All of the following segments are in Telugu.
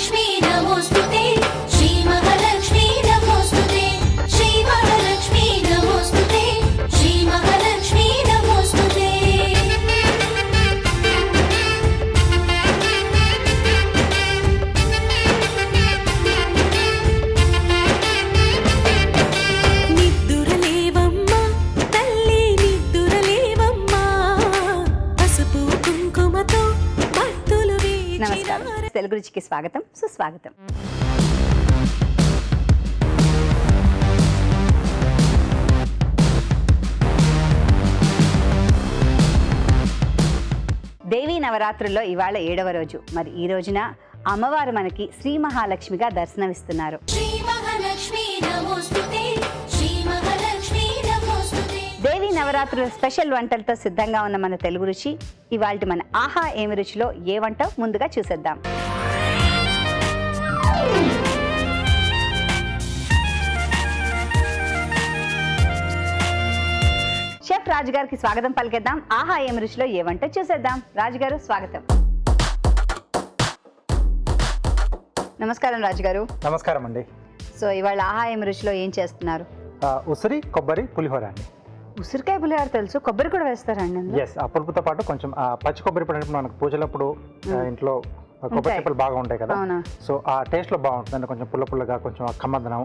महालक्ष्मी नमोस्तुते श्री महालक्ष्मी नमोस्तुते श्री महालक्ष्मी नमोस्तुते श्री महालक्ष्मी नमोस्तुते నిద్దురలేవమ్మా తల్లి నిద్దురలేవమ్మా పసుపు కుంకుమతో భక్తులు నమస్కారం, తెలుగు రుచికి స్వాగతం, సుస్వాగతం. దేవీ నవరాత్రుల్లో ఇవాళ 7వ రోజు. మరి ఈ రోజున అమ్మవారు మనకి శ్రీ మహాలక్ష్మిగా దర్శనమిస్తున్నారు. श्री महालक्ष्मी नमोस्तुते श्री महालक्ष्मी नमोस्तुते దేవీ నవరాత్రుల స్పెషల్ వంటలతో సిద్ధంగా ఉన్న మన తెలుగు రుచి ఇవాళ మన ఆహా ఏమి రుచిలో ఏ వంట ముందుగా చూసేద్దాం. షెఫ్ రాజు గారికి స్వాగతం పలికేద్దాం. ఆహా ఏమి రుచిలో ఏ వంట చూసేద్దాం. రాజుగారు స్వాగతం. నమస్కారం రాజుగారు. నమస్కారం అండి. సో ఇవాళ ఆహా ఏమి రుచిలో ఏం చేస్తున్నారు? ఉసిరి కొబ్బరి పులిహోర అండి. ఉసిరికాయ పులిహోర తెలుసు, కొబ్బరి కూడా వేస్తారండి అందులో? ఎస్, ఆ పులుపుతో పాటు కొంచెం పచ్చి కొబ్బరి పొడి అంటే మనకు పూజలప్పుడు ఇంట్లో కొబ్బరి చెప్పులు బాగా ఉంటాయి కదా, అవునా? సో ఆ టేస్ట్ లో బాగుంటుంది అంటే కొంచెం పుల్ల పుల్లగా కొంచెం ఆ కమ్మదనం,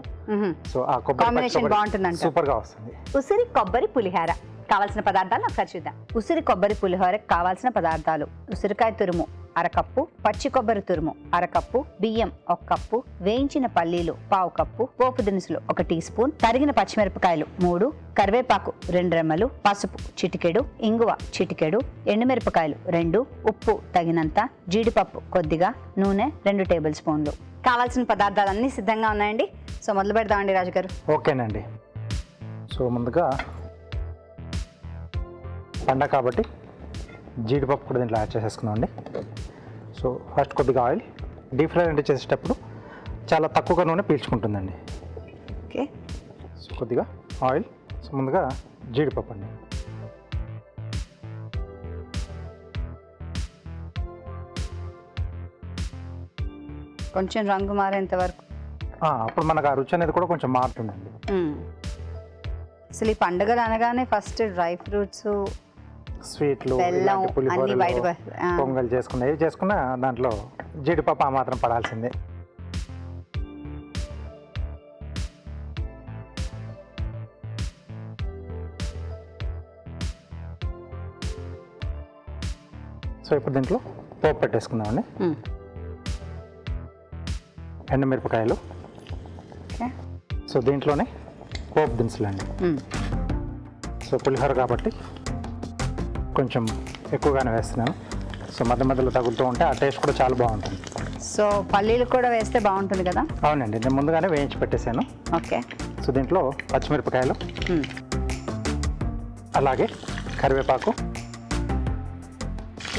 సో ఆ కాంబినేషన్ కొబ్బరి బాగుంటుందంట. సూపర్ గా వస్తుంది. ఉసిరి కొబ్బరి పులిహోర కావాల్సిన పదార్థాలు ఒకసారి చూద్దాం. ఉసిరి కొబ్బరి పులిహోరకు కావాల్సిన పదార్థాలు: ఉసిరికాయ తురుము అరకప్పు, పచ్చి కొబ్బరి తురుము అరకప్పు, బియ్యం 1 కప్పు, వేయించిన పల్లీలు 1/2 కప్పు, పోపు దినుసులు 1 టీ స్పూన్, తరిగిన పచ్చిమిరపకాయలు 3, కరివేపాకు 2 రెమ్మలు, పసుపు చిటికెడు, ఇంగువ చిటికెడు, ఎండుమిరపకాయలు 2, ఉప్పు తగినంత, జీడిపప్పు కొద్దిగా, నూనె 2 టేబుల్ స్పూన్లు. కావాల్సిన పదార్థాలన్నీ సిద్ధంగా ఉన్నాయండి. సో మొదలు పెడదామండి రాజుగారు. ఓకేనండి. సో ముందుగా పండ కాబట్టి జీడిపప్పు కూడా దీంట్లో యాడ్ చేసేసుకున్నాం అండి. సో ఫస్ట్ కొద్దిగా ఆయిల్. డీప్ ఫ్రై అంటే చేసేటప్పుడు చాలా తక్కువగా నూనె పీల్చుకుంటుందండి. ఓకే, సో కొద్దిగా ఆయిల్. సో ముందుగా జీడిపప్పు అండి. కొంచెం రంగు మారేంత వరకు. అప్పుడు మనకు ఆ రుచి అనేది కూడా కొంచెం మారుతుందండి. అసలు ఈ పండుగలు అనగానే ఫస్ట్ డ్రై ఫ్రూట్స్, స్వీట్లు, బెల్లం ఇలాంటి అన్ని పులిహోరలు, బయటకు పొంగల్ చేసుకున్న ఏవి చేసుకున్నా దాంట్లో జీడిపప్పు ఆ మాత్రం పడాల్సిందే. సో ఇప్పుడు దీంట్లో పోపు పెట్టేసుకుందామండి. ఎండుమిరపకాయలు. ఓకే. సో దీంట్లోనే పోపు దినుసులు అండి. సో పులిహోర కాబట్టి కొంచెం ఎక్కువగానే వేస్తున్నాను. సో మధ్య మధ్యలో తగులుతూ ఉంటే ఆ టేస్ట్ కూడా చాలా బాగుంటుంది. సో పల్లీలు కూడా వేస్తే బాగుంటుంది కదా? అవునండి, నేను ముందుగానే వేయించి పెట్టేశాను. ఓకే. సో దీంట్లో పచ్చిమిరపకాయలు, అలాగే కరివేపాకు,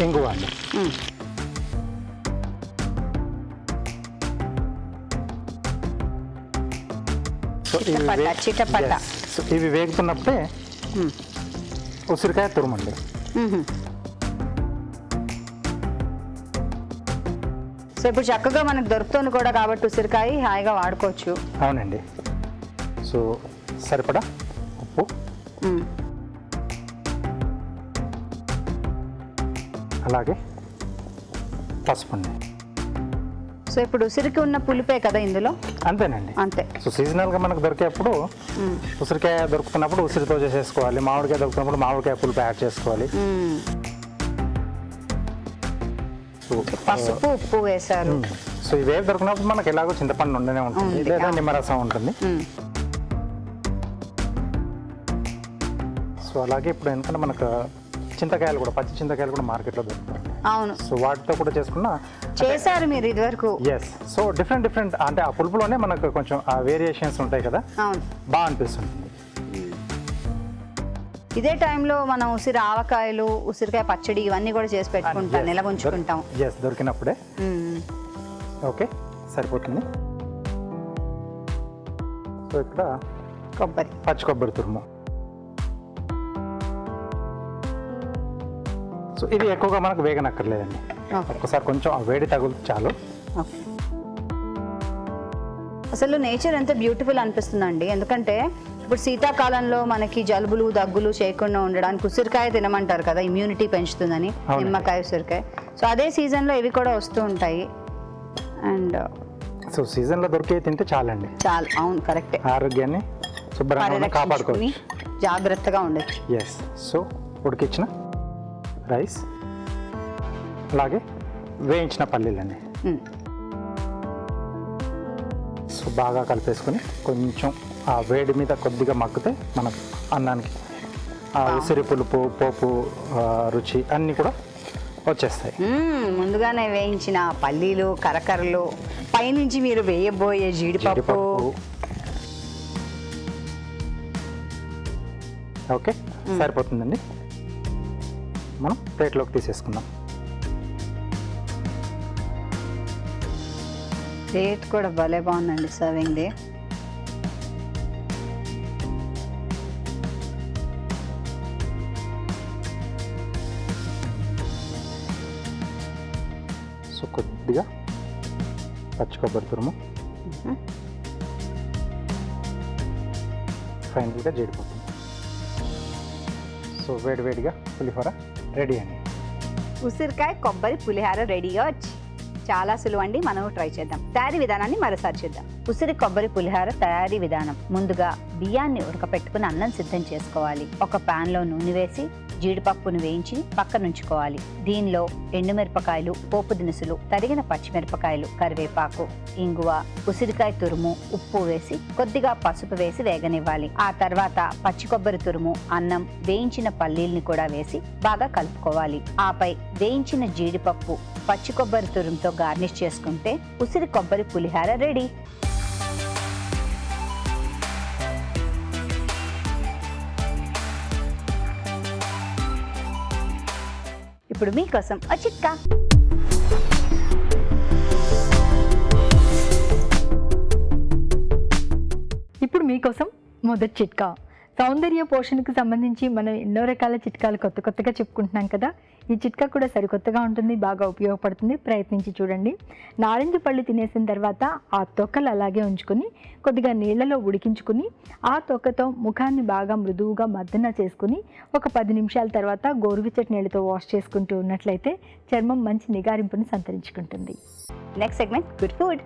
ఇంగువ అండి. సో చిటపట. సో ఇవి వేగుతున్నప్పుడే ఉసిరికాయ తురుమండి. సో ఇప్పుడు చక్కగా మనకు దొరుకుతుంది కూడా కాబట్టి ఉసిరికాయ హాయిగా వాడుకోవచ్చు. అవునండి. సో సరిపడా ఉప్పు, అలాగే పసుపు అండి. సో ఇప్పుడు ఉసిరికి ఉన్న పులిపే కదా ఇందులో? అంతేనండి, అంతే. సో సీజనల్గా మనకు దొరికేప్పుడు ఉసిరికాయ దొరుకుతున్నప్పుడు ఉసిరితో చేసేసుకోవాలి, మామిడికాయ దొరుకుతున్నప్పుడు మామిడికాయ పులుపు యాడ్ చేసుకోవాలి. సో పసుపు ఉప్పు వేశారు. సో ఇవేవి దొరికినప్పుడు మనకి ఎలాగో చింతపండు ఉండనే ఉంటుంది, లేదా నిమ్మరసం ఉంటుంది. సో అలాగే ఇప్పుడు ఎందుకంటే మనకు చింతకాయలు కూడా, పచ్చి చింతకాయలు కూడా మార్కెట్లో దొరుకుతాయి. అవును. సో వాటితో కూడా చేసుకున్న చేశారు మీరు ఇదివరకు? ఎస్. సో డిఫరెంట్ అంటే ఆ పులుపులోనే మనకు కొంచెం ఆ వేరియేషన్స్ ఉంటాయి కదా, అవును, బాగా అనిపిస్తుంది. ఇదే టైంలో మనం ఉసిరి ఆవకాయలు, ఉసిరికాయ పచ్చడి ఇవన్నీ కూడా చేసి పెట్టుకుంటాం, నిలవ ఉంచుకుంటాం. ఎస్, దొరికినప్పుడే. ఓకే, సరిపోతుంది. సో ఇక్కడ కొబ్బరి, పచ్చి కొబ్బరి తురుము. సో ఇది ఎక్కువగా మనకు వేగనక్కర్లేదండి, ఒక్కసారి కొంచెం ఆ వేడి తగులు చాలు. అసలు నేచర్ ఎంత బ్యూటిఫుల్ అనిపిస్తుందండి. ఎందుకంటే ఇప్పుడు శీతాకాలంలో మనకి జలుబులు దగ్గులు చేయకుండా ఉండడానికి ఉసిరికాయ తినమంటారు కదా, ఇమ్యూనిటీ పెంచుతుందని. నిమ్మకాయ, ఉసిరికాయ. సో అదే సీజన్లో ఇవి కూడా వస్తూ ఉంటాయి. అండ్ సో సీజన్లో దొరికే తింటే చాలండి. చాలా అవును, కరెక్టే. ఆరోగ్యాన్ని శుభ్రంగా కాపాడుకోవచ్చు, జాగ్రత్తగా ఉండొచ్చు. ఎస్. సో ఉడికించిన రైస్, అలాగే వేయించిన పల్లీలండి. సో బాగా కలిపేసుకొని కొంచెం ఆ వేడి మీద కొద్దిగా మగ్గితే మన అన్నానికి ఆ ఉసిరి పులుపు, పోపు రుచి అన్నీ కూడా వచ్చేస్తాయి. ముందుగానే వేయించిన పల్లీలు, కరకరలు, పైనుంచి మీరు వేయబోయే జీడిపప్పు. ఓకే, సరిపోతుందండి. మనం ప్లేట్లోకి తీసేసుకుందాం. ప్లేట్ కూడా భలే బాగుందండి సర్వింగ్ది. సో కొద్దిగా పచ్చి కొబ్బరి తురుము, ఫైనల్గా జీడిపప్పు. సో వేడివేడిగా పులిహోర రెడీ అండి. ఉసిరికాయ కొబ్బరి పులిహోర రెడీగా వచ్చి చాలా సులువు అండి. మనం ట్రై చేద్దాం. తయారీ విధానాన్ని మరోసారి చూద్దాం. ఉసిరి కొబ్బరి పులిహోర తయారీ విధానం. ముందుగా బియ్యాన్ని ఉడకపెట్టుకుని అన్నం సిద్ధం చేసుకోవాలి. ఒక పాన్ లో నూనె వేసి జీడిపప్పును వేయించి పక్కనుంచుకోవాలి. దీనిలో ఎండుమిరపకాయలు, పోపు దినుసులు, తరిగిన పచ్చిమిరపకాయలు, కరివేపాకు, ఇంగువ, ఉసిరికాయ తురుము, ఉప్పు వేసి కొద్దిగా పసుపు వేసి వేగనివ్వాలి. ఆ తర్వాత పచ్చి కొబ్బరి తురుము, అన్నం, వేయించిన పల్లీల్ని కూడా వేసి బాగా కలుపుకోవాలి. ఆపై వేయించిన జీడిపప్పు, పచ్చి కొబ్బరి తురుముతో గార్నిష్ చేసుకుంటే ఉసిరి కొబ్బరి పులిహోర రెడీ. ఇప్పుడు మీకోసం ఒక చిట్కా. ఇప్పుడు మీకోసం మొదటి చిట్కా. సౌందర్య పోషణకు సంబంధించి మనం ఎన్నో రకాల చిట్కాలు కొత్తగా చెప్పుకుంటున్నాం కదా. ఈ చిట్కా కూడా సరికొత్తగా ఉంటుంది, బాగా ఉపయోగపడుతుంది. ప్రయత్నించి చూడండి. నారింజ పళ్ళు తినేసిన తర్వాత ఆ తొక్కలు అలాగే ఉంచుకొని కొద్దిగా నీళ్ళలో ఉడికించుకుని ఆ తొక్కతో ముఖాన్ని బాగా మృదువుగా మర్దన చేసుకుని ఒక 10 నిమిషాల తర్వాత గోరువెచ్చటి నీళ్ళతో వాష్ చేసుకుంటూ ఉన్నట్లయితే చర్మం మంచి నిగారింపుని సంతరించుకుంటుంది. Next segment good food.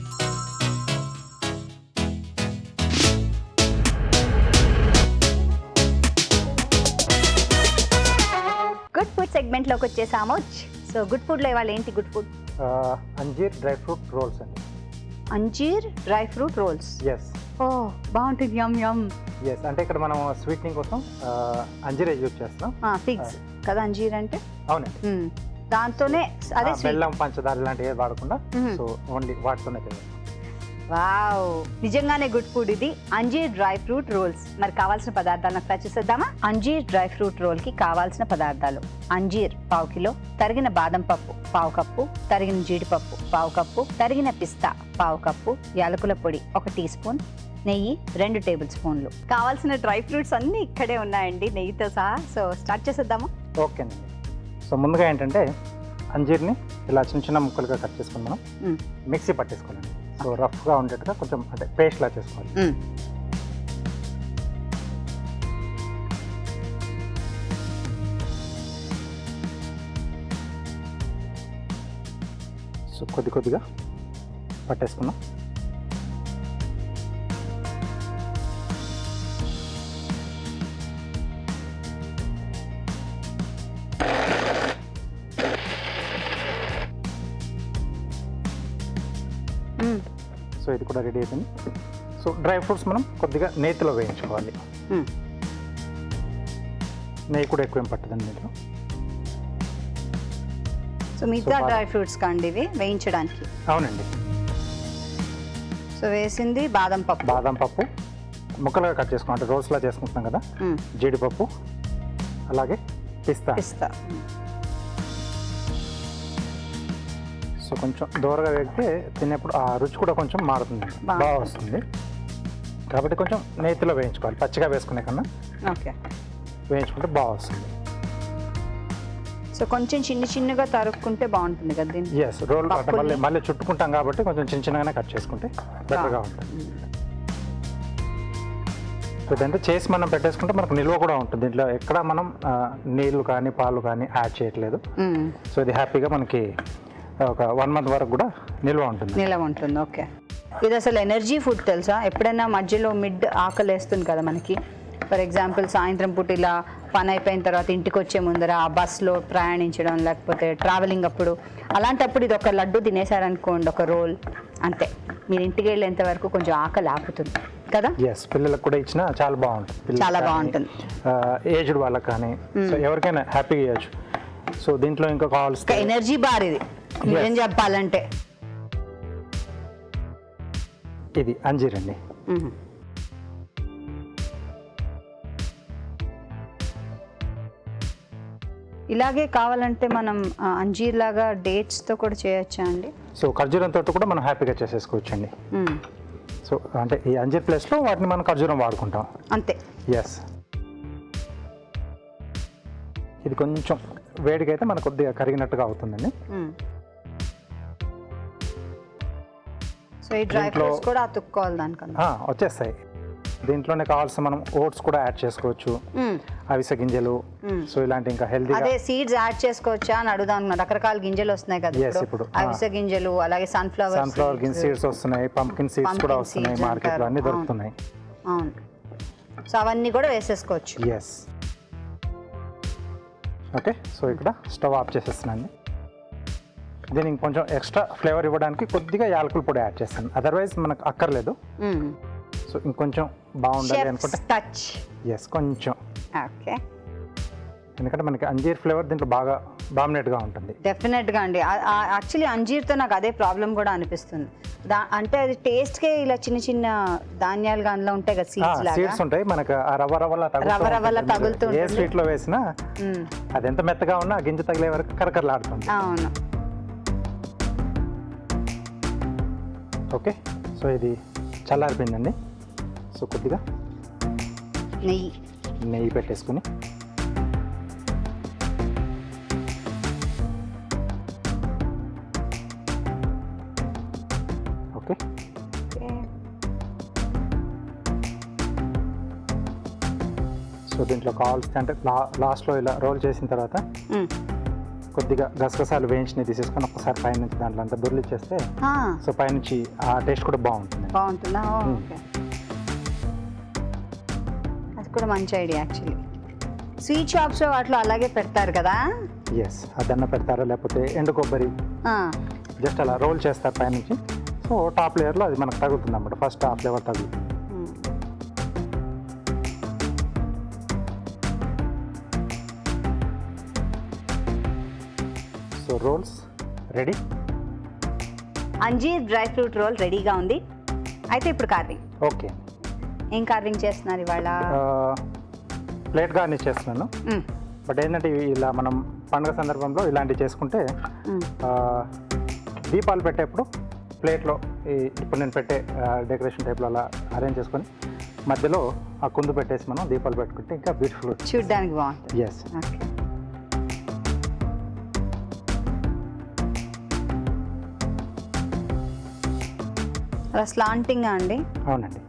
Good food segment లోకి వచ్చేసాము. సో గుడ్ ఫుడ్ లో ఇవాళ ఏంటి గుడ్ ఫుడ్? అంజీర్ డ్రై ఫ్రూట్ రోల్స్ అండి. అంజీర్ డ్రై ఫ్రూట్ రోల్స్. ఎస్. ఓ బాగుంటుంది. యమ్ యమ్. ఎస్, అంటే ఇక్కడ మనం స్వీట్నింగ్ కోసం అంజీర్ యూజ్ చేస్తాం. ఫిగ్స్ కదా అంజీర్ అంటే. అవునండి. దాంతోనే అదే బెల్లం, పంచదార లాంటివి ఏది వాడకుండా సో ఓన్లీ వాటితోనే చేస్తాం. వావ్, నిజంగానే గుడ్ ఫుడ్ ఇది. అంజీర్ డ్రై ఫ్రూట్ రోల్స్. మరి కావాల్సిన పదార్థాలను ఒకసారి చూసేద్దామా? అంజీర్ డ్రై ఫ్రూట్ రోల్ కి కావాల్సిన పదార్థాలు: అంజీర్ 1/2 కిలో, తరిగిన బాదం పప్పు 1/2 కప్పు, తరిగిన జీడిపప్పు 1/2 కప్పు, తరిగిన పిస్తా 1/2 కప్పు, యాలకుల పొడి 1 టీ స్పూన్, నెయ్యి 2 టేబుల్ స్పూన్లు. కావాల్సిన డ్రై ఫ్రూట్స్ అన్నీ ఇక్కడే ఉన్నాయండి నెయ్యితో సహా. సో స్టార్ట్ చేసేద్దామా? ఓకేనండి. సో ముందుగా ఏంటంటే అంజీర్ని ఇలా చిన్న చిన్న ముక్కలుగా కట్ చేసుకుని మనం మిక్సీ పట్టేసుకోవాలండి. సో రఫ్గా ఉండేట్టుగా కొంచెం అంటే పేస్ట్లా చేసుకోవాలి. సో కొద్దిగా పట్టేసుకున్నాం. సో ఇది కూడా రెడీ అయిపోయింది. సో డ్రై ఫ్రూట్స్ మనం కొద్దిగా నేతిలో వేయించుకోవాలి. నెయ్యి కూడా ఎక్కువ ఏం పట్టదండి దీంట్లో. సో మిగతా డ్రై ఫ్రూట్స్ కండి ఇవి వేయించడానికి. అవునండి. సో వేసింది బాదం పప్పు ముక్కలుగా కట్ చేసుకున్నాం, అంటే రోల్స్లా చేసుకుంటున్నాం కదా. జీడిపప్పు, అలాగే పిస్తా. సో కొంచెం దూరగా వేగితే తినేప్పుడు ఆ రుచి కూడా కొంచెం మారుతుంది, బాగా వస్తుంది. కాబట్టి కొంచెం నేతిలో వేయించుకోవాలి, పచ్చిగా వేసుకునే కన్నా. ఓకే, వేయించుకుంటే బాగా వస్తుంది. సో కొంచెం చిన్నగా తరుక్కుంటే బాగుంటుంది కదా దీన్ని. ఎస్, రోల్ అంటే పప్పుల్ని? మళ్ళీ చుట్టుకుంటాం కాబట్టి కొంచెం చిన్నగానే కట్ చేసుకుంటే బెటర్గా ఉంటుంది. ఇదంటే చేసి మనం పెట్టేసుకుంటే మనకు నిల్వ కూడా ఉంటుంది. దీంట్లో ఎక్కడ మనం నీళ్లు కానీ పాలు కానీ యాడ్ చేయట్లేదు. సో ఇది హ్యాపీగా మనకి ఒక 1 month వరకు కూడా నిల్వ ఉంటుంది. ఓకే. ఇది అసలు ఎనర్జీ ఫుడ్ తెలుసా? ఎప్పుడైనా మధ్యలో ఆకలి వేస్తుంది కదా మనకి. ఫర్ ఎగ్జాంపుల్ సాయంత్రం పూట ఇలా పని అయిపోయిన తర్వాత ఇంటికి వచ్చే ముందర ఆ బస్లో ప్రయాణించడం, లేకపోతే ట్రావెలింగ్ అప్పుడు, అలాంటప్పుడు ఇది ఒక లడ్డు తినేసారనుకోండి, ఒక రోల్, అంతే, మీరు ఇంటికి వెళ్ళేంత వరకు కొంచెం ఆకలి ఆపుతుంది కదా. ఎస్, పిల్లలకు కూడా ఇచ్చినా చాలా బాగుంటుంది. చాలా బాగుంటుంది. ఏజ్డ్ వాళ్ళకి కానీ సో ఎవరికైనా హ్యాపీగా ఇవ్వచ్చు. సో దీంట్లో ఇంకా కావాల్సిన ఎనర్జీ బార్ ఇది ఏం చెప్పాలంటే. ఇది అంజీర్ అండి. ఇలాగే కావాలంటే మనం అంజీర్ లాగా డేట్స్తో కూడా చేయొచ్చా అండి? సో ఖర్జూరంతో కూడా మనం హ్యాపీగా చేసేసుకోవచ్చు అండి. సో అంటే ఈ అంజీర్ ప్లేస్లో వాటిని మనం ఖర్జూరం వాడుకుంటాం అంతే. ఎస్, ఇది కొంచెం వేడికైతే మనకు కొద్దిగా కరిగినట్టుగా అవుతుందండి. సో ఈ డ్రై ఫ్రూట్స్ కూడా అతుక్కోవాలి దానికన్నా. వచ్చేస్తాయి. దీంట్లోనే కావాల్సిన మనం ఓట్స్ కూడా యాడ్ చేసుకోవచ్చు, అవిసె గింజలు. సో ఇలాంటి ఇంకా హెల్తీ. అదే సీడ్స్ యాడ్ చేసుకోవచ్చా అని అడుగుదాం. రకరకాల గింజలు వస్తున్నాయి కదా ఇప్పుడు. అవిసె గింజలు, అలాగే సన్ఫ్లవర్ సీడ్స్ వస్తున్నాయి, పంకిన్ సీడ్స్ కూడా వస్తున్నాయి మార్కెట్లో, అన్ని దొరుకుతున్నాయి. అవును. సో అవన్నీ కూడా వేసేసుకోవచ్చు. ఎస్. ఓకే, సో ఇక్కడ స్టవ్ ఆఫ్ చేసేస్తున్నాను. దీనికి కొంచెం ఎక్స్ట్రా ఫ్లేవర్ ఇవ్వడానికి కొద్దిగా యాలకుల పొడి యాడ్ చేస్తాను, అదర్వైజ్ మనకు అక్కర్లేదు. సో ఇంకొంచెం బాగుండాలి అనుకుంటే టచ్. ఎస్, కొంచెం. ఓకే. ఎందుకంటే మనకి అంజీర్ ఫ్లేవర్ దీంట్లో బాగా డామినేట్గా ఉంటుంది. డెఫినెట్గా అండి. యాక్చువల్లీ అంజీర్తో నాకు అదే ప్రాబ్లం కూడా అనిపిస్తుంది. అంటే అది టేస్ట్కే ఇలా చిన్న ధాన్యాలుగా అందులో ఉంటాయి కదా, సీడ్స్ ఉంటాయి మనకు ఆ రవ్వలా తగులుతూ ఏ స్వీట్లో వేసినా అది ఎంత మెత్తగా ఉన్నా గింజ తగిలే వరకు కరకరలాడుతుంది. అవును. ఓకే, సో ఇది చల్లారిపోయిందండి. సో కొద్దిగా నెయ్యి పెట్టేసుకుని ఓకే. సో దీంట్లో కావాల్సింది అంటే లాస్ట్లో ఇలా రోల్ చేసిన తర్వాత కొద్దిగా గసగసాలు వేయించినవి తీసేసుకొని ఒక్కసారి పైనుంచి దాంట్లో అంతా దొర్లిచ్చేస్తే సో పైనుంచి ఆ టేస్ట్ కూడా బాగుంటుందా? ఓకే. అది కూడా మంచి ఐడియా యాక్చువల్లీ. స్వీట్ షాప్స్లో వాటిలో అలాగే పెడతారు కదా. ఎస్, అదన్న పెడతారు, లేకపోతే ఎండు కొబ్బరి జస్ట్ అలా రోల్ చేస్తారు పైనుంచి. సో టాప్ లేయర్లో అది మనకు తగులుతుంది అన్నమాట, ఫస్ట్ ఆ ఫ్లేవర్ తగులుతుంది. So rolls ready. అంజీర్ డ్రై ఫ్రూట్ రోల్ రెడీగా ఉంది. అయితే ఇప్పుడు కార్వింగ్. ఓకే. ఏం కార్వింగ్ చేస్తున్నారు ఇవాళ? ప్లేట్ గార్నిష్ చేస్తున్నాను. బట్ ఏంటంటే ఇలా మనం పండుగ సందర్భంలో ఇలాంటివి చేసుకుంటే దీపాలు పెట్టేప్పుడు ప్లేట్లో ఇప్పుడు నేను పెట్టే డెకరేషన్ టైప్లో అలా అరేంజ్ చేసుకొని మధ్యలో ఆ కుందు పెట్టేసి మనం దీపాలు పెట్టుకుంటే ఇంకా బ్యూటిఫుల్, చూడడానికి బాగుంటుంది. ఎస్. ఓకే. అలా స్లాంటింగ్ అండి? అవునండి.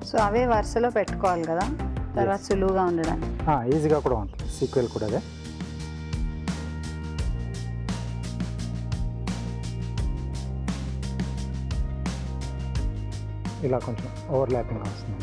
సో అవే వరుసలో పెట్టుకోవాలి కదా, తర్వాత సులువుగా ఉండడానికి. ఈజీగా కూడా ఉంటుంది. సీక్వెల్ కూడా అదే. ఇలా కొంచెం ఓవర్లాపింగ్ వస్తుంది.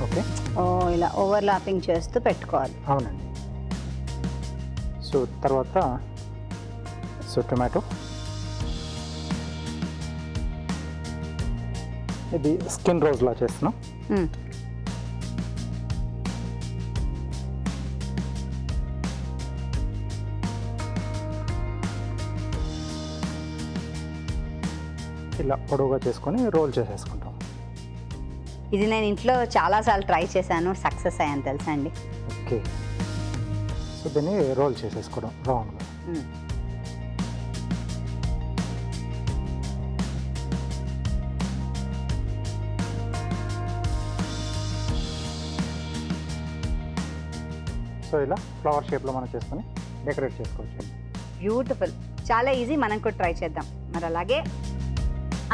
ఓకే. ఇలా ఓవర్లాపింగ్ చేస్తూ పెట్టుకోవాలి. అవునండి. సో తర్వాత టొమాటో, ఇది స్కిన్ రోజ్లా చేస్తున్నాం. మ్మ్. ఇలా పొడవుగా చేసుకొని రోల్ చేసేసుకుంటాం. ఇది నేను ఇంట్లో చాలాసార్లు ట్రై చేశాను, సక్సెస్ అయ్యాను తెలుసా అండి. ఓకే. సో దీన్ని రోల్ చేసేసుకోవడం రౌండ్గా. మ్మ్. సో ఇలా ఫ్లవర్ షేప్లో మనం చేసుకొని డెకరేట్ చేసుకోవచ్చు. బ్యూటిఫుల్, చాలా ఈజీ. మనం కూడా ట్రై చేద్దాం. మరి అలాగే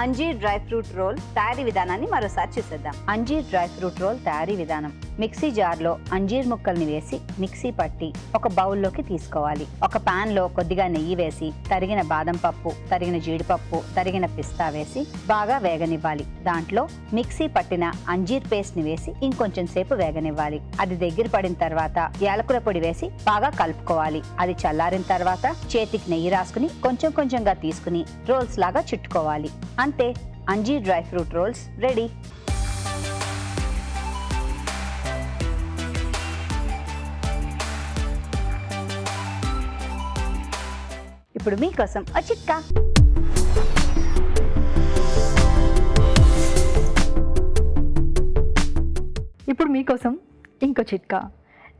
అంజీర్ డ్రై ఫ్రూట్ రోల్ తయారీ విధానాన్ని మరోసారి చూసేద్దాం. అంజీర్ డ్రై ఫ్రూట్ రోల్ తయారీ విధానం: మిక్సీ జార్లో అంజీర్ ముక్కల్ని వేసి మిక్సీ పట్టి ఒక బౌల్లోకి తీసుకోవాలి. ఒక పాన్ లో కొద్దిగా నెయ్యి వేసి తరిగిన బాదం పప్పు, తరిగిన జీడిపప్పు, తరిగిన పిస్తా వేసి బాగా వేగనివ్వాలి. దాంట్లో మిక్సీ పట్టిన అంజీర్ పేస్ట్ ని వేసి ఇంకొంచెం సేపు వేగనివ్వాలి. అది దగ్గర పడిన తర్వాత యాలకుల పొడి వేసి బాగా కలుపుకోవాలి. అది చల్లారిన తర్వాత చేతికి నెయ్యి రాసుకుని కొంచెం కొంచెంగా తీసుకుని రోల్స్ లాగా చుట్టుకోవాలి. అంతే, అంజీర్ డ్రై ఫ్రూట్ రోల్స్ రెడీ. ఇప్పుడు మీకోసం ఒక చిట్కా. ఇప్పుడు మీకోసం ఇంకో చిట్కా.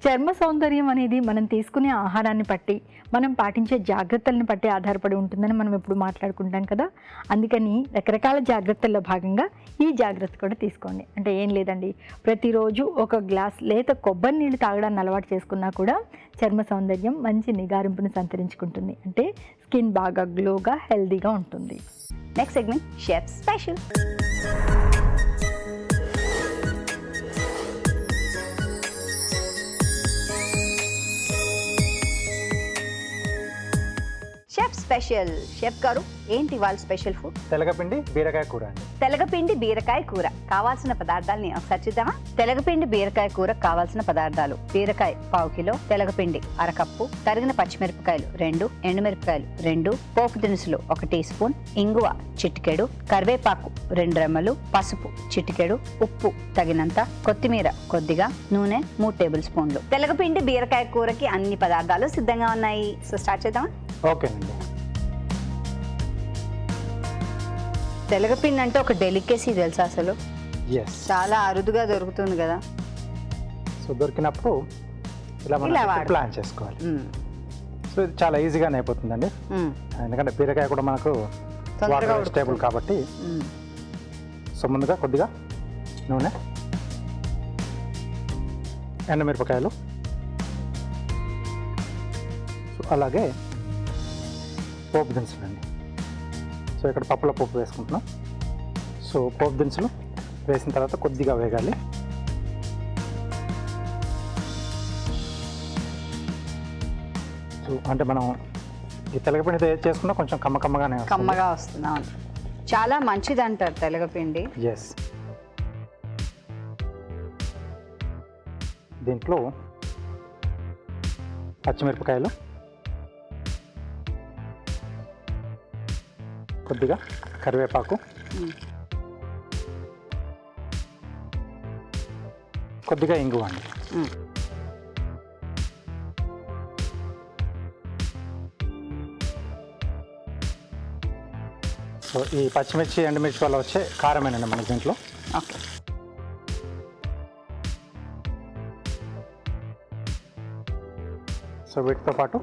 చర్మ సౌందర్యం అనేది మనం తీసుకునే ఆహారాన్ని బట్టి, మనం పాటించే జాగ్రత్తలను బట్టి ఆధారపడి ఉంటుందని మనం ఎప్పుడు మాట్లాడుకుంటాం కదా. అందుకని రకరకాల జాగ్రత్తల్లో భాగంగా ఈ జాగ్రత్త కూడా తీసుకోండి. అంటే ఏం లేదండి, ప్రతిరోజు ఒక గ్లాస్ లేత కొబ్బరి నీళ్ళు తాగడాన్ని అలవాటు చేసుకున్నా కూడా చర్మ సౌందర్యం మంచి నిగారింపును సంతరించుకుంటుంది. అంటే స్కిన్ బాగా గ్లోగా, హెల్దీగా ఉంటుంది. Next segment chef special. Chef special. Chef గారు, ఏంటి వాళ్ళ స్పెషల్ ఫుడ్? తెలగపిండి బీరకాయ కూర అండి. తెలగపిండి బీరకాయ కూర. కావాల్సిన పదార్థాలని ఒకసారి చూద్దామా? తెలగపిండి బీరకాయ కూర కావాల్సిన పదార్థాలు: బీరకాయ 1/2 కిలో, తెలగపిండి 1/2 కప్పు, తరిగిన పచ్చిమిరపకాయలు 2, ఎండుమిరపకాయలు 2, పోపు దినుసులు 1 టీ స్పూన్, ఇంగువ చిటికెడు, కరివేపాకు 2 రెమ్మలు, పసుపు చిటికెడు, ఉప్పు తగినంత, కొత్తిమీర కొద్దిగా, నూనె 3 టేబుల్ స్పూన్లు. తెలగపిండి బీరకాయ కూరకి అన్ని పదార్థాలు సిద్ధంగా ఉన్నాయి. సో స్టార్ట్ చేద్దామా? ఓకేనండి. తెలగపిండి అంటే ఒక డెలికేసీ తెలుసా అసలు? ఎస్. చాలా అరుదుగా దొరుకుతుంది కదా. సో దొరికినప్పుడు ఇలా ఇలా మనం వాడు. ప్లాన్ చేసుకోవాలి. మ్మ్. సో ఇది చాలా ఈజీగానే అయిపోతుందండి. మ్మ్. ఎందుకంటే బీరకాయ కూడా మనకు తొందరగా వాటర్ స్టేబుల్ కాబట్టి. మ్మ్. సో ముందుగా కొద్దిగా నూనె, ఎండుమిరపకాయలు, సో అలాగే పోపు దినుసులు అండి. సో ఇక్కడ పప్పుల పప్పు వేసుకుంటున్నాం. సో పోపు దినుసులు వేసిన తర్వాత కొద్దిగా వేగాలి. సో అంటే మనం ఈ తెలగపిండి చేసుకున్నా కొంచెం కమ్మగానే కమ్మగా వస్తుంది. అవును, చాలా మంచిది అంటారు తెలగపిండి. ఎస్. దీంట్లో పచ్చిమిరపకాయలు, కొద్దిగా కరివేపాకు, కొద్దిగా ఇంగువ అండి. మ్మ్. సో ఈ పచ్చిమిర్చి ఎండుమిర్చి వల్ల వచ్చే కారమేనండి మనకి దీంట్లో. ఓకే. సో వీటితో పాటు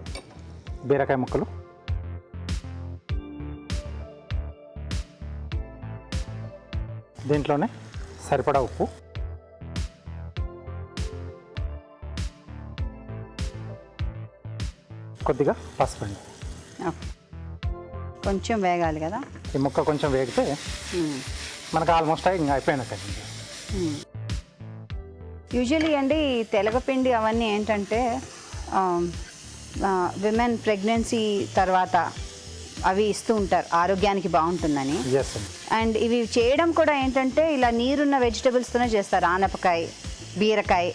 బీరకాయ ముక్కలు, దీంట్లోనే సరిపడా ఉప్పు, కొద్దిగా పసుపు అండి. ఓకే, కొంచెం వేగాలి కదా. ఈ ముక్క కొంచెం వేగితే మ్మ్. మనకు ఆల్మోస్ట్ ఇంకా అయిపోయినట్టే. యూజువలీ అండి ఈ తెలగపిండి అవన్నీ ఏంటంటే విమెన్ ప్రెగ్నెన్సీ తర్వాత అవి ఇస్తూ ఉంటారు, ఆరోగ్యానికి బాగుంటుందని. ఎస్ అండి. అండ్ ఇవి చేయడం కూడా ఏంటంటే ఇలా నీరున్న వెజిటబుల్స్తోనే చేస్తారు. ఆనపకాయ, బీరకాయ,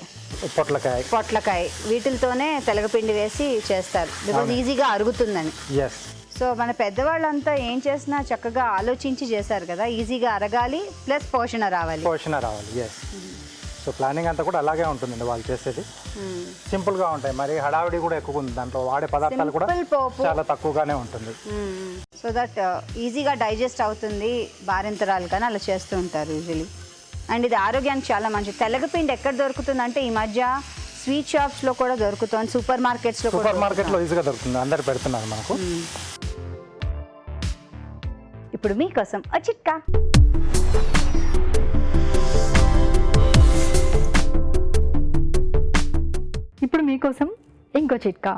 పొట్లకాయ వీటితోనే తెలగపిండి వేసి చేస్తారు బికాజ్ ఈజీగా అరుగుతుందని. ఎస్. సో మన పెద్దవాళ్ళంతా ఏం చేసినా చక్కగా ఆలోచించి చేశారు కదా, ఈజీగా అరగాలి ప్లస్ పోషణ రావాలి. ఎస్. సో ప్లానింగ్ అంతా కూడా అలాగే ఉంటుందండి వాళ్ళు చేసేది. సింపుల్గా ఉంటాయి, మరి హడావిడి కూడా ఎక్కువ ఉంది, దాంట్లో వాడే పదార్థాలు కూడా చాలా తక్కువగానే ఉంటుంది. సో దట్ ఈజీగా డైజెస్ట్ అవుతుంది బారింతరాలు, కానీ అలా చేస్తూ ఉంటారు యూజువలీ. అండ్ ఇది ఆరోగ్యానికి చాలా మంచిది. తెలగపిండి ఎక్కడ దొరుకుతుంది అంటే ఈ మధ్య స్వీట్ షాప్స్లో కూడా దొరుకుతుంది, సూపర్ మార్కెట్లో ఈజీగా దొరుకుతుంది, అందరు పెడుతున్నారు మనకు. ఇప్పుడు మీకోసం ఒక చిట్కా. ఇప్పుడు మీకోసం ఇంకో చిట్కా.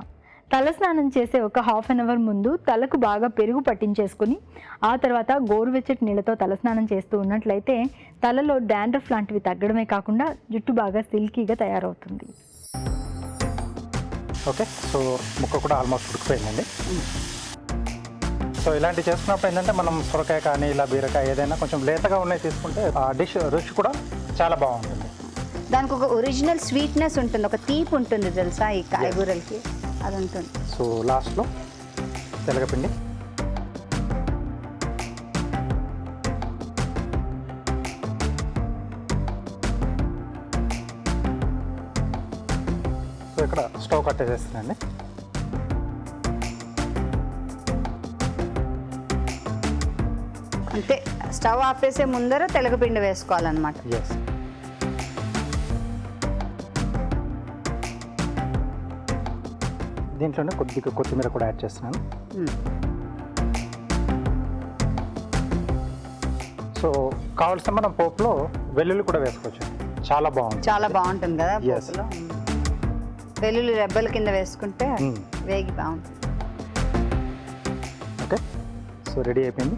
తలస్నానం చేసే ఒక హాఫ్ అన్ అవర్ ముందు తలకు బాగా పెరుగు పట్టించేసుకుని ఆ తర్వాత గోరువెచ్చటి నీళ్ళతో తలస్నానం చేస్తూ ఉన్నట్లయితే తలలో డాండ్రఫ్ లాంటివి తగ్గడమే కాకుండా జుట్టు బాగా సిల్కీగా తయారవుతుంది. ఓకే, సో ముక్క కూడా ఆల్మోస్ట్ ఉడికిపోయిందండి. సో ఇలాంటివి చేసుకున్నప్పుడు ఏంటంటే మనం సొరకాయ కానీ ఇలా బీరకాయ ఏదైనా కొంచెం లేతగా ఉన్నాయి తీసుకుంటే ఆ డిష్ రుచి కూడా చాలా బాగుంటుంది. దానికి ఒక ఒరిజినల్ స్వీట్నెస్ ఉంటుంది, ఒక తీపి ఉంటుంది తెలుసా ఈ కాయగూరలకి, అది ఉంటుంది. సో లాస్ట్లో తెలగపిండి, సో ఇక్కడ స్టవ్ కట్టేసేస్తుందండి. అంటే స్టవ్ ఆపేసే ముందర తెలగపిండి వేసుకోవాలన్నమాట. ఎస్. దీంట్లోనే కొద్దిగా కొత్తిమీర కూడా యాడ్ చేస్తున్నాను. సో కావాల్సిన మనం పోపులో వెల్లుల్లి కూడా వేసుకోవచ్చు, చాలా బాగుంటుంది కదా Yes. పోపులో. వెల్లుల్లి రెబ్బల కింద వేసుకుంటే వేగి బాగుంటుంది. ఓకే, సో రెడీ అయిపోయింది.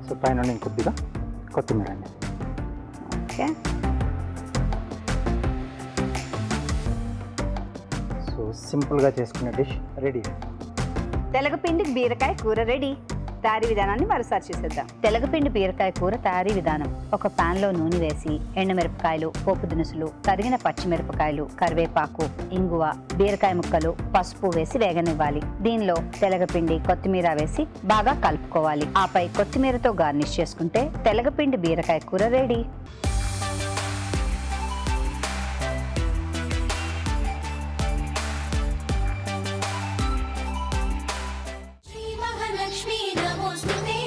సో పైన కొద్దిగా కొత్తిమీర అండి. ఓకే, సో సింపుల్గా చేసుకునే డిష్ రెడీ. తెలగపిండి బీరకాయ కూర రెడీ. తయారీ విధానాన్ని మరోసారి చూసేద్దాం. తెలగపిండి బీరకాయ కూర తయారీ విధానం: ఒక పాన్ లో నూనె వేసి ఎండుమిరపకాయలు, పోపు దినుసులు, తరిగిన పచ్చిమిరపకాయలు, కరివేపాకు, ఇంగువ, బీరకాయ ముక్కలు, పసుపు వేసి వేగనివ్వాలి. దీనిలో తెలగపిండి, కొత్తిమీర వేసి బాగా కలుపుకోవాలి. ఆపై కొత్తిమీరతో గార్నిష్ చేసుకుంటే తెలగపిండి బీరకాయ కూర రెడీ. श्री महालक्ष्मी नमोस्तुते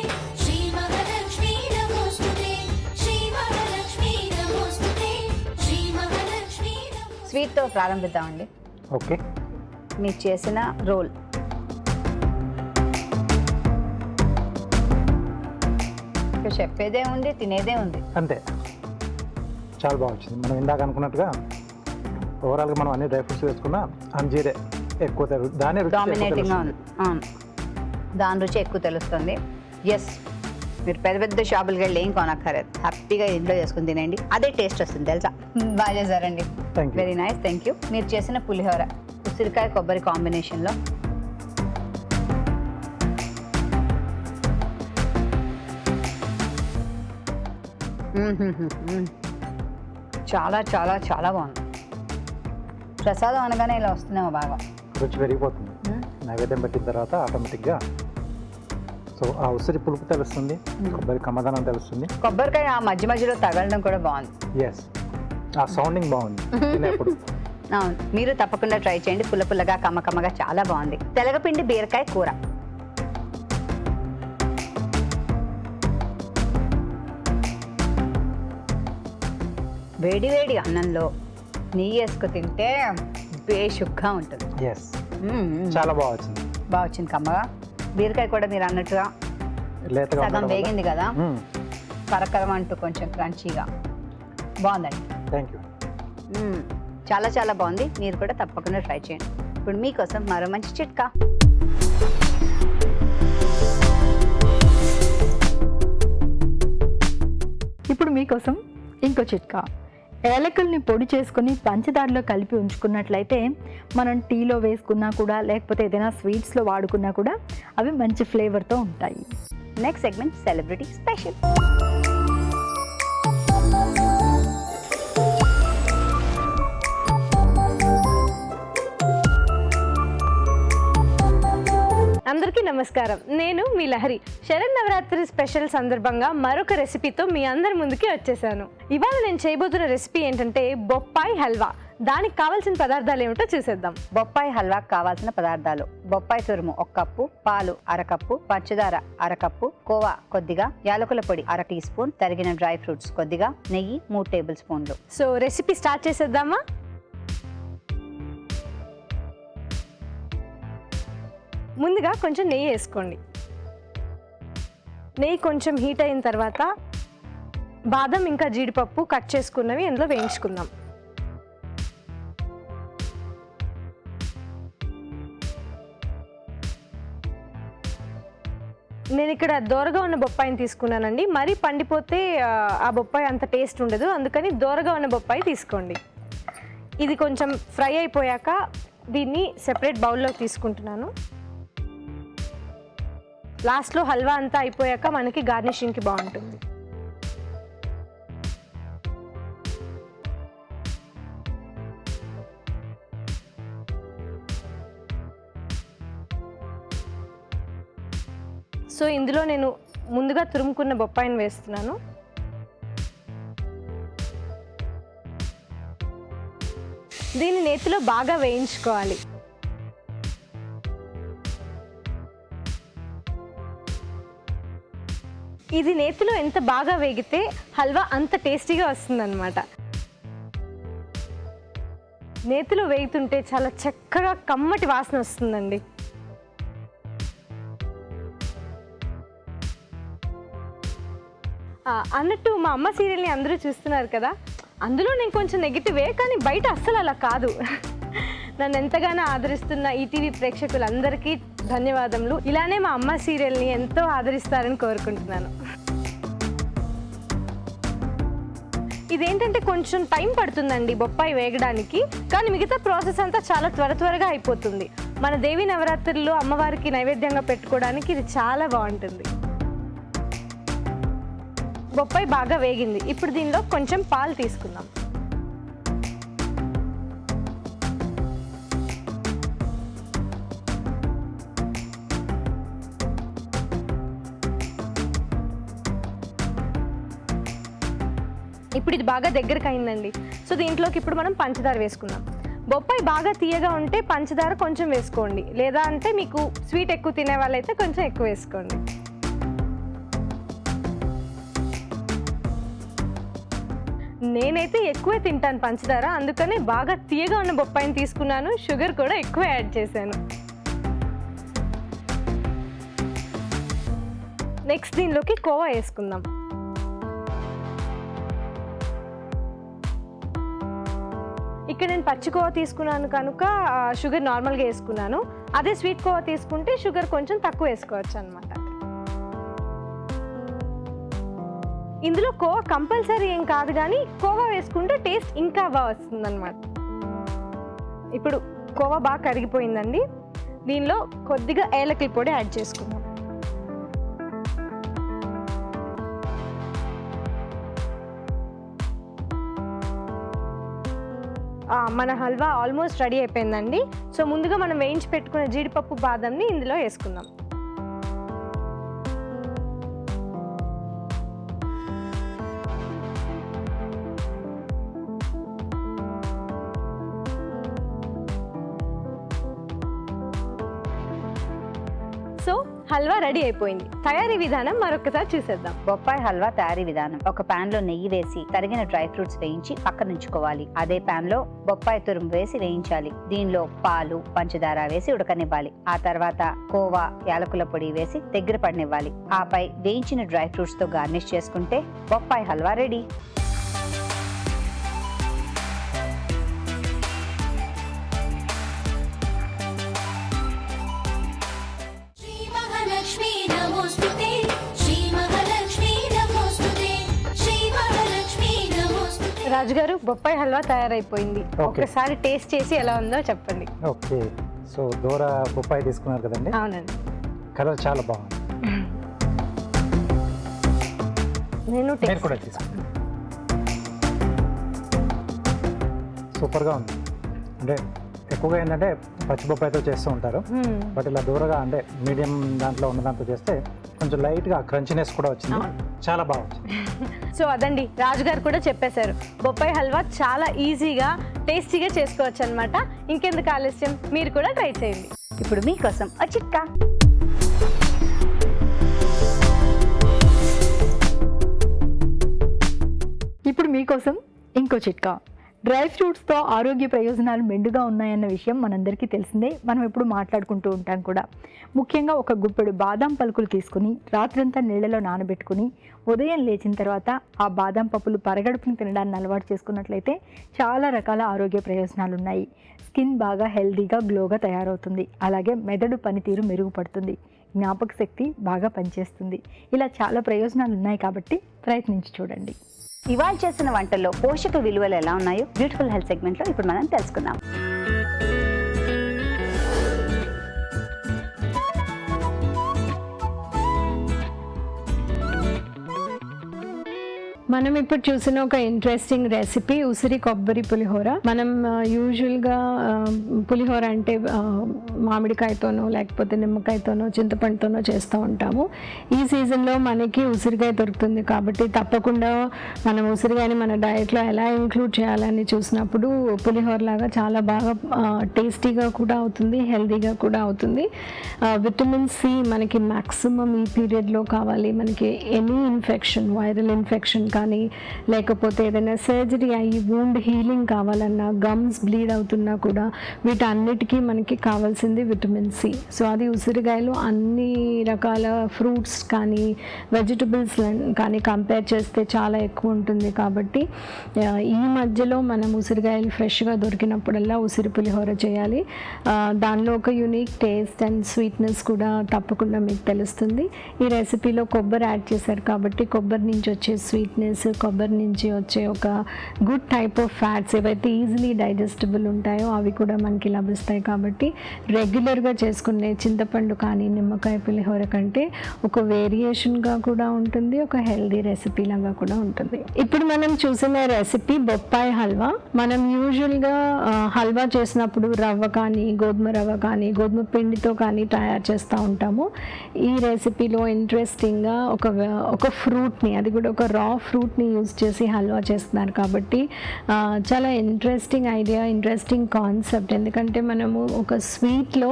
श्री महालक्ष्मी नमोस्तुते श्री महालक्ष्मी नमोस्तुते श्री महालक्ष्मी స్వీట్తో ప్రారంభిద్దామండి. ఓకే, మీరు చేసిన రోల్ ఇక చెప్పేదే ఉంది, తినేదే ఉంది. అంతే, చాలా బాగా వచ్చింది. మనం ఇందాక అనుకున్నట్టుగా ఓవరాల్గా మనం అన్ని డ్రై ఫ్రూట్స్ వేసుకున్నా అంజీరే ఎక్కువ దాని రుచి డామినేటింగ్గా ఉంది. అవును, దాని రుచి ఎక్కువ తెలుస్తుంది. ఎస్, మీరు పెద్ద పెద్ద షాపులకి వెళ్ళి ఏం కొనక్కర్లేదు, హ్యాపీగా ఇంట్లో చేసుకుని తినండి, అదే టేస్ట్ వస్తుంది తెలుసా. బాగా చేశారండి, Thank you. Very nice, thank you. మీరు చేసిన పులిహోర ఉసిరికాయ కొబ్బరి కాంబినేషన్లో చాలా చాలా చాలా బాగుంది. ప్రసాదం అనగానే ఇలా వస్తున్నామో బాగా రుచి పెరిగిపోతుంది. నైవేద్యం పెట్టిన తర్వాత ఆటోమేటిక్గా సో ఆ ఉసిరి పులుపు తెలుస్తుంది, కొబ్బరి కమ్మదనం తెలుస్తుంది. కొబ్బరికాయ ఆ మధ్య మధ్యలో తగలడం కూడా బాగుంది. ఎస్, ఆ సౌండింగ్ బాగుంది తినేప్పుడు. అవును, మీరు తప్పకుండా ట్రై చేయండి. పుల్ల పుల్లగా కమ్మకమ్మగా చాలా బాగుంది. తెలగపిండి బీరకాయ కూర. వేడి వేడి అన్నంలో నెయ్యి వేసుకు తింటే బేషుగ్గా ఉంటుంది. ఎస్, చాలా బాగా వచ్చింది. బాగా వచ్చింది కమ్మగా. బీరకాయ కూడా మీరు అన్నట్టుగా లేతగా సగం ఉండడం వల్ల. వేగింది కదా, కరకరం అంటూ కొంచెం క్రంచీగా బాగుందండి. Thank you. చాలా చాలా బాగుంది. మీరు కూడా తప్పకుండా ట్రై చేయండి. ఇప్పుడు మీకోసం మరో మంచి చిట్కా. ఇప్పుడు మీకోసం ఇంకో చిట్కా. ఏలకుల్ని పొడి చేసుకుని పంచదారలో కలిపి ఉంచుకున్నట్లయితే మనం టీలో వేసుకున్నా కూడా లేకపోతే ఏదైనా స్వీట్స్లో వాడుకున్నా కూడా అవి మంచి ఫ్లేవర్తో ఉంటాయి. Next segment celebrity special. అందరికీ నమస్కారం. నేను మీ లహరి. శరన్నవరాత్రి స్పెషల్ సందర్భంగా మరొక రెసిపీతో మీ అందరి ముందుకి వచ్చేసాను. ఇవాళ నేను చేయబోతున్న రెసిపీ ఏంటంటే బొప్పాయి హల్వా. దానికి కావాల్సిన పదార్థాలు ఏమిటో చూసేద్దాం. బొప్పాయి హల్వాకు కావాల్సిన పదార్థాలు: బొప్పాయి తురుము 1 కప్పు, పాలు 1/2 కప్పు, పంచదార 1/2 కప్పు, కోవా కొద్దిగా, యాలకుల పొడి 1/2 టీ స్పూన్, తరిగిన డ్రై ఫ్రూట్స్ కొద్దిగా, నెయ్యి 3 టేబుల్ స్పూన్లు. సో రెసిపీ స్టార్ట్ చేసేద్దామా? ముందుగా కొంచెం నెయ్యి వేసుకోండి. నెయ్యి కొంచెం హీట్ అయిన తర్వాత బాదం ఇంకా జీడిపప్పు కట్ చేసుకున్నవి ఇందులో వేయించుకుందాం. నేను ఇక్కడ దోరగా ఉన్న బొప్పాయిని తీసుకున్నానండి. మరీ పండిపోతే ఆ బొప్పాయి అంత టేస్ట్ ఉండదు, అందుకని దోరగా ఉన్న బొప్పాయి తీసుకోండి. ఇది కొంచెం ఫ్రై అయిపోయాక దీన్ని సెపరేట్ బౌల్లోకి తీసుకుంటున్నాను. లాస్ట్లో హల్వా అంతా అయిపోయాక మనకి గార్నిషింగ్కి బాగుంటుంది. సో ఇందులో నేను ముందుగా తురుముకున్న బొప్పాయిని వేస్తున్నాను. దీన్ని నేతిలో బాగా వేయించుకోవాలి. ఇది నేతిలో ఎంత బాగా వేగితే హల్వా అంత టేస్టీగా వస్తుందన్నమాట. నేతిలో వేగుతుంటే చాలా చక్కగా కమ్మటి వాసన వస్తుందండి. అన్నట్టు మా అమ్మ సీరియల్ని అందరూ చూస్తున్నారు కదా, అందులో నేను కొంచెం నెగిటివే, కానీ బయట అస్సలు అలా కాదు. నన్ను ఎంతగానో ఆదరిస్తున్న ఈటీవీ ప్రేక్షకులందరికీ ధన్యవాదములు. ఇలానే మా అమ్మ సీరియల్ని ఎంతో ఆదరిస్తారని కోరుకుంటున్నాను. ఇదేంటంటే కొంచెం టైం పడుతుందండి బొప్పాయి వేగడానికి, కానీ మిగతా ప్రాసెస్ అంతా చాలా త్వరగా అయిపోతుంది. మన దేవి నవరాత్రుల్లో అమ్మవారికి నైవేద్యంగా పెట్టుకోవడానికి ఇది చాలా బాగుంటుంది. బొప్పాయి బాగా వేగింది. ఇప్పుడు దీనిలో కొంచెం పాలు తీసుకుందాం. ఇప్పుడు ఇది బాగా దగ్గరకు అయిందండి. సో దీంట్లోకి ఇప్పుడు మనం పంచదార వేసుకుందాం. బొప్పాయి బాగా తీయగా ఉంటే పంచదార కొంచెం వేసుకోండి, లేదా అంటే మీకు స్వీట్ ఎక్కువ తినే వాళ్ళైతే కొంచెం ఎక్కువ వేసుకోండి. నేనైతే ఎక్కువే తింటాను పంచదార, అందుకని బాగా తీయగా ఉన్న బొప్పాయిని తీసుకున్నాను. షుగర్ కూడా ఎక్కువ యాడ్ చేశాను. నెక్స్ట్ దీనిలోకి కోవా వేసుకుందాం. ఇక్కడ నేను పచ్చి కోవా తీసుకున్నాను కనుక షుగర్ నార్మల్గా వేసుకున్నాను. అదే స్వీట్ కోవా తీసుకుంటే షుగర్ కొంచెం తక్కువ వేసుకోవచ్చు అనమాట. ఇందులో కోవా కంపల్సరీ ఏం కాదు, కానీ కోవా వేసుకుంటే టేస్ట్ ఇంకా బాగా వస్తుంది అనమాట. ఇప్పుడు కోవా బాగా కరిగిపోయిందండి. దీనిలో కొద్దిగా ఏలకుల పొడి యాడ్ చేసుకుందాం. మన హల్వా ఆల్మోస్ట్ రెడీ అయిపోయిందండి. సో ముందుగా మనం వేయించి పెట్టుకున్న జీడిపప్పు బాదంని ఇందులో వేసుకుందాం. సో హల్వా రెడీ అయిపోయింది. తయారీ విధానం మరొకసారి చూసేద్దాం. బొప్పాయి హల్వా తయారీ విధానం: ఒక పాన్ లో నెయ్యి వేసి తరిగిన డ్రై ఫ్రూట్స్ వేయించి పక్కన ఉంచుకోవాలి. అదే పాన్ లో బొప్పాయి తురుము వేసి వేయించాలి. దీనిలో పాలు, పంచదార వేసి ఉడకనివ్వాలి. ఆ తర్వాత కోవా, యాలకుల పొడి వేసి దగ్గర పడనివ్వాలి. ఆపై వేయించిన డ్రై ఫ్రూట్స్ తో గార్నిష్ చేసుకుంటే బొప్పాయి హల్వా రెడీ. రాజుగారు బొప్పాయి హల్వా తయారైపోయింది. ఒకసారి టేస్ట్ చేసి ఎలా ఉందో చెప్పండి. ఓకే, సో దూర బొప్పాయి తీసుకున్నారు కదండి. అవునండి, కలర్ చాలా బాగుంది. నేను మీరు కూడా తీసుకున్నాను. సూపర్గా ఉంది. అంటే ఎక్కువగా ఏంటంటే పచ్చి బొప్పాయితో చేస్తూ ఉంటారు, బట్ ఇలా దూరగా అంటే మీడియం దాంట్లో ఉన్న దాంతో చేస్తే కొంచెం లైట్గా క్రంచినెస్ కూడా వచ్చింది, చాలా బాగా వచ్చింది. సో అదండి, రాజుగారు కూడా చెప్పేశారు, బొప్పాయి హల్వా చాలా ఈజీగా టేస్టీగా చేసుకోవచ్చు అనమాట. ఇంకెందుకు ఆలస్యం, మీరు కూడా ట్రై చేయండి. ఇప్పుడు మీకోసం ఒక చిట్కా. ఇప్పుడు మీకోసం ఇంకో చిట్కా. డ్రై ఫ్రూట్స్తో ఆరోగ్య ప్రయోజనాలు మెండుగా ఉన్నాయన్న విషయం మనందరికీ తెలిసిందే, మనం ఎప్పుడు మాట్లాడుకుంటూ ఉంటాం కూడా. ముఖ్యంగా ఒక గుప్పెడు బాదం పలుకులు తీసుకుని రాత్రంతా నీళ్ళలో నానబెట్టుకుని ఉదయం లేచిన తర్వాత ఆ బాదం పప్పులు పరగడుపుని తినడాన్ని అలవాటు చేసుకున్నట్లయితే చాలా రకాల ఆరోగ్య ప్రయోజనాలు ఉన్నాయి. స్కిన్ బాగా హెల్దీగా గ్లోగా తయారవుతుంది, అలాగే మెదడు పనితీరు మెరుగుపడుతుంది, జ్ఞాపక శక్తి బాగా పనిచేస్తుంది. ఇలా చాలా ప్రయోజనాలు ఉన్నాయి కాబట్టి ప్రయత్నించి చూడండి. ఇవాళ చేసిన వంటల్లో పోషక విలువలు ఎలా ఉన్నాయో బ్యూటిఫుల్ హెల్త్ సెగ్మెంట్లో ఇప్పుడు మనం తెలుసుకుందాం. మనం ఇప్పుడు చూసిన ఒక ఇంట్రెస్టింగ్ రెసిపీ ఉసిరి కొబ్బరి పులిహోర. మనం యూజువల్గా పులిహోర అంటే మామిడికాయతోనో లేకపోతే నిమ్మకాయతోనో చింతపండుతోనో చేస్తూ ఉంటాము. ఈ సీజన్లో మనకి ఉసిరికాయ దొరుకుతుంది కాబట్టి తప్పకుండా మనం ఉసిరికాయని మన డయట్లో ఎలా ఇంక్లూడ్ చేయాలని చూసినప్పుడు పులిహోర లాగా చాలా బాగా టేస్టీగా కూడా అవుతుంది, హెల్తీగా కూడా అవుతుంది. విటమిన్ సి మనకి మ్యాక్సిమం ఈ పీరియడ్లో కావాలి. మనకి ఎనీ ఇన్ఫెక్షన్, వైరల్ ఇన్ఫెక్షన్ కానీ లేకపోతే ఏదైనా సర్జరీ అయ్యి వూండ్ హీలింగ్ కావాలన్నా, గమ్స్ బ్లీడ్ అవుతున్నా కూడా వీటన్నిటికీ మనకి కావాల్సింది విటమిన్ సి. సో అది ఉసిరికాయలు అన్ని రకాల ఫ్రూట్స్ కానీ వెజిటబుల్స్ కానీ కంపేర్ చేస్తే చాలా ఎక్కువ ఉంటుంది. కాబట్టి ఈ మధ్యలో మనం ఉసిరికాయలు ఫ్రెష్గా దొరికినప్పుడల్లా ఉసిరి పులిహోర చేయాలి. దానిలో ఒక యూనిక్ టేస్ట్ అండ్ స్వీట్నెస్ కూడా తప్పకుండా మీకు తెలుస్తుంది. ఈ రెసిపీలో కొబ్బరి యాడ్ చేశారు కాబట్టి కొబ్బరి నుంచి వచ్చే స్వీట్నెస్, కొబ్బరి నుంచి వచ్చే ఒక గుడ్ టైప్ ఆఫ్ ఫ్యాట్స్ ఏవైతే ఈజీలీ డైజెస్టబుల్ ఉంటాయో అవి కూడా మనకి లభిస్తాయి. కాబట్టి రెగ్యులర్గా చేసుకునే చింతపండు కానీ నిమ్మకాయ పులిహోర కంటే ఒక వేరియేషన్గా కూడా ఉంటుంది, ఒక హెల్దీ రెసిపీ లాగా కూడా ఉంటుంది. ఇప్పుడు మనం చూసిన రెసిపీ బొప్పాయి హల్వా. మనం యూజువల్గా హల్వా చేసినప్పుడు రవ్వ కానీ గోధుమ రవ్వ కానీ గోధుమ పిండితో కానీ తయారు చేస్తూ ఉంటాము. ఈ రెసిపీలో ఇంట్రెస్టింగ్గా ఒక ఫ్రూట్ని, అది కూడా ఒక రా ఫ్రూట్ని యూజ్ చేసి హల్వా చేస్తున్నారు కాబట్టి చాలా ఇంట్రెస్టింగ్ ఐడియా, ఇంట్రెస్టింగ్ కాన్సెప్ట్. ఎందుకంటే మనము ఒక స్వీట్లో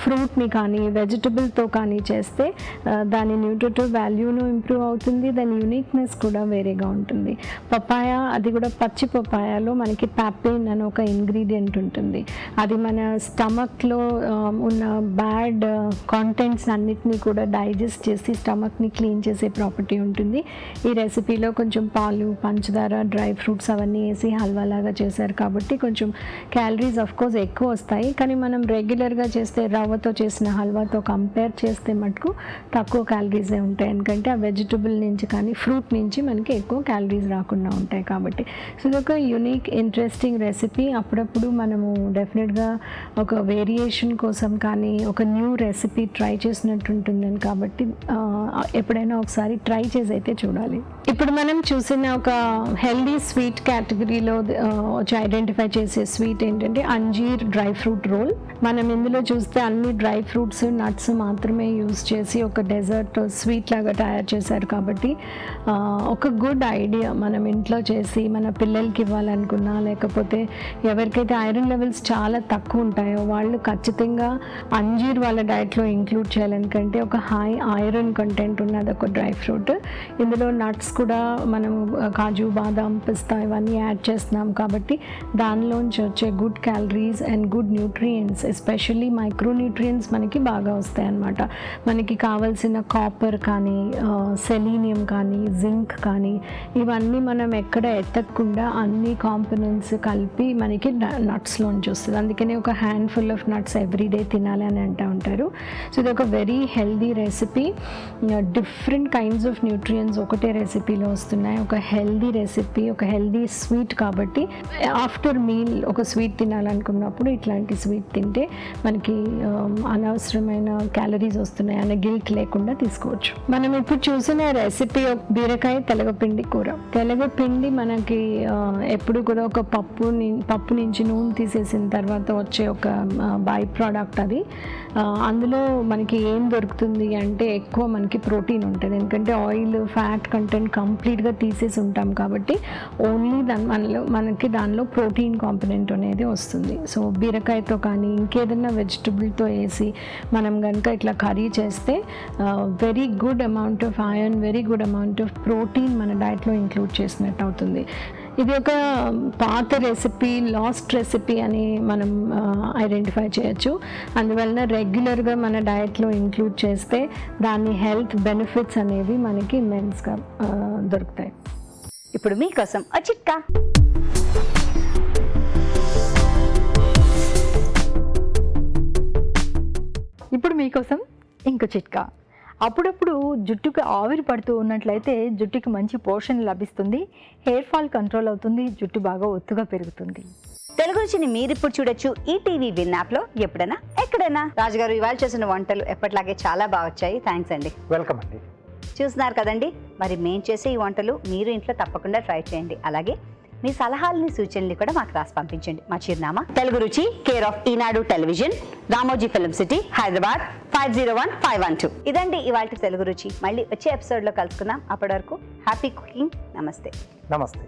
ఫ్రూట్ని కానీ వెజిటబుల్తో కానీ చేస్తే దాని న్యూట్రిటివ్ వాల్యూను ఇంప్రూవ్ అవుతుంది, దాని యూనిక్నెస్ కూడా వేరేగా ఉంటుంది. పపాయ, అది కూడా పచ్చి పపాయాలో మనకి పాపిన్ అని ఒక ఇంగ్రీడియంట్ ఉంటుంది. అది మన స్టమక్లో ఉన్న బ్యాడ్ కాంటెంట్స్ అన్నిటినీ కూడా డైజెస్ట్ చేసి స్టమక్ని క్లీన్ చేసే ప్రాపర్టీ ఉంటుంది. ఈ రెసిపీలో కొంచెం పాలు, పంచదార, డ్రై ఫ్రూట్స్ అవన్నీ వేసి హల్వా లాగా చేశారు కాబట్టి కొంచెం క్యాలరీస్ ఆఫ్ కోర్స్ ఎక్కువ వస్తాయి. కానీ మనం రెగ్యులర్గా చేస్తే రవ్వతో చేసిన హల్వాతో కంపేర్ చేస్తే మటుకు తక్కువ క్యాలరీసే ఉంటాయి. ఎందుకంటే ఆ వెజిటబుల్ నుంచి కానీ ఫ్రూట్ నుంచి మనకి ఎక్కువ క్యాలరీస్ రాకుండా ఉంటాయి కాబట్టి. సో ఇది ఒక యూనిక్ ఇంట్రెస్టింగ్ రెసిపీ. అప్పుడప్పుడు మనము డెఫినెట్గా ఒక వేరియేషన్ కోసం కానీ ఒక న్యూ రెసిపీ ట్రై చేసినట్టు ఉంటుందని కాబట్టి ఎప్పుడైనా ఒకసారి ట్రై చేసి అయితే చూడాలి. ఇప్పుడు మనం చూసిన ఒక హెల్దీ స్వీట్ కేటగిరీలో వచ్చి ఐడెంటిఫై చేసే స్వీట్ ఏంటంటే అంజీర్ డ్రై ఫ్రూట్ రోల్. మనం ఇందులో చూస్తే అన్ని డ్రై ఫ్రూట్స్, నట్స్ మాత్రమే యూజ్ చేసి ఒక డెజర్ట్ స్వీట్ లాగా తయారు చేశారు కాబట్టి ఒక గుడ్ ఐడియా. మనం ఇంట్లో చేసి మన పిల్లలకి ఇవ్వాలనుకున్నా లేకపోతే ఎవరికైతే ఐరన్ లెవెల్స్ చాలా తక్కువ ఉంటాయో వాళ్ళు ఖచ్చితంగా అంజీర్ వాళ్ళ డైట్లో ఇంక్లూడ్ చేయాలనుకంటే ఒక హై ఐరన్ కంటెంట్ ఉన్నది ఒక డ్రై ఫ్రూట్. ఇందులో నట్స్ కూడా మనం కాజు, బాదాం, పిస్తా ఇవన్నీ యాడ్ చేస్తున్నాం కాబట్టి దానిలోంచి వచ్చే good calories and good nutrients, especially micronutrients మనకి బాగా వస్తాయి అన్నమాట. మనకి కావాల్సిన కాపర్ కానీ సెలీనియం కానీ జింక్ కానీ ఇవన్నీ మనం ఎక్కడ ఎత్తకుండా అన్ని కాంపోనెంట్స్ కలిపి మనకి నట్స్లోంచి వస్తుంది. అందుకని ఒక హ్యాండ్ఫుల్ ఆఫ్ నట్స్ ఎవ్రీడే తినాలి అని అంటూ ఉంటారు. సో ఇది ఒక very healthy recipe. Different kinds of nutrients ఒకటే రెసిపీలో వస్తున్నాయి. ఒక హెల్దీ రెసిపీ, ఒక హెల్దీ స్వీట్ కాబట్టి ఆఫ్టర్ మీల్ ఒక స్వీట్ తినాలనుకున్నప్పుడు ఇట్లాంటి స్వీట్ తింటే మనకి అనవసరమైన క్యాలరీస్ వస్తున్నాయి అనే గిల్ట్ లేకుండా తీసుకోవచ్చు. మనం ఇప్పుడు చూసిన రెసిపీ బీరకాయ తెలగపిండి కూర. తెలగపిండి మనకి ఎప్పుడు కూడా ఒక పప్పు నుంచి నూనె తీసేసిన తర్వాత వచ్చే ఒక బై ప్రోడక్ట్ అది. అందులో మనకి ఏం దొరుకుతుంది అంటే ఎక్కువ మనకి ప్రోటీన్ ఉంటుంది, ఎందుకంటే ఆయిల్ ఫ్యాట్ కంటెంట్ కంప్లీట్గా తీసేసి ఉంటాం కాబట్టి ఓన్లీ మనకి దానిలో ప్రోటీన్ కాంపోనెంట్ అనేది వస్తుంది. సో బీరకాయతో కానీ ఇంకేదైనా వెజిటబుల్తో వేసి మనం కనుక ఇట్లా కర్రీ చేస్తే very good amount of iron, very good amount of protein మన డైట్లో ఇంక్లూడ్ చేసినట్టు అవుతుంది. ఇది ఒక పాత రెసిపీ, లాస్ట్ రెసిపీ అని మనం ఐడెంటిఫై చేయొచ్చు. అందువలన రెగ్యులర్గా మన డయట్లో ఇంక్లూడ్ చేస్తే దాని హెల్త్ బెనిఫిట్స్ అనేవి మనకి ఇమ్మెన్స్గా దొరుకుతాయి. ఇప్పుడు మీకోసం ఒక చిట్కా. ఇప్పుడు మీకోసం ఇంకో చిట్కా. అప్పుడప్పుడు జుట్టుకు ఆవిరి పడుతూ ఉన్నట్లయితే జుట్టుకి మంచి పోషణ లభిస్తుంది, హెయిర్ ఫాల్ కంట్రోల్ అవుతుంది, జుట్టు బాగా ఒత్తుగా పెరుగుతుంది. తెలుగు రుచిని మీరిప్పుడు చూడొచ్చు ఈటీవీ విన్ యాప్లో ఎప్పుడైనా ఎక్కడైనా. రాజుగారు ఇవాళ చేసిన వంటలు ఎప్పటిలాగే చాలా బాగా వచ్చాయి. థ్యాంక్స్ అండి. వెల్కమ్ అండి. చూస్తున్నారు కదండి, మరి మేము చేసే ఈ వంటలు మీరు ఇంట్లో తప్పకుండా ట్రై చేయండి. అలాగే మీ సలహాలని సూచనలు కూడా మాకు రాసి పంపించండి. మా చిరునామా తెలుగు రుచి, care of Eenadu television, Ramoji film city, Hyderabad 501512. ఇదండి ఇవాళ తెలుగు రుచి. మళ్ళీ వచ్చే ఎపిసోడ్లో కలుసుకుందాం. అప్పటి వరకు హ్యాపీ కుకింగ్. నమస్తే. నమస్తే.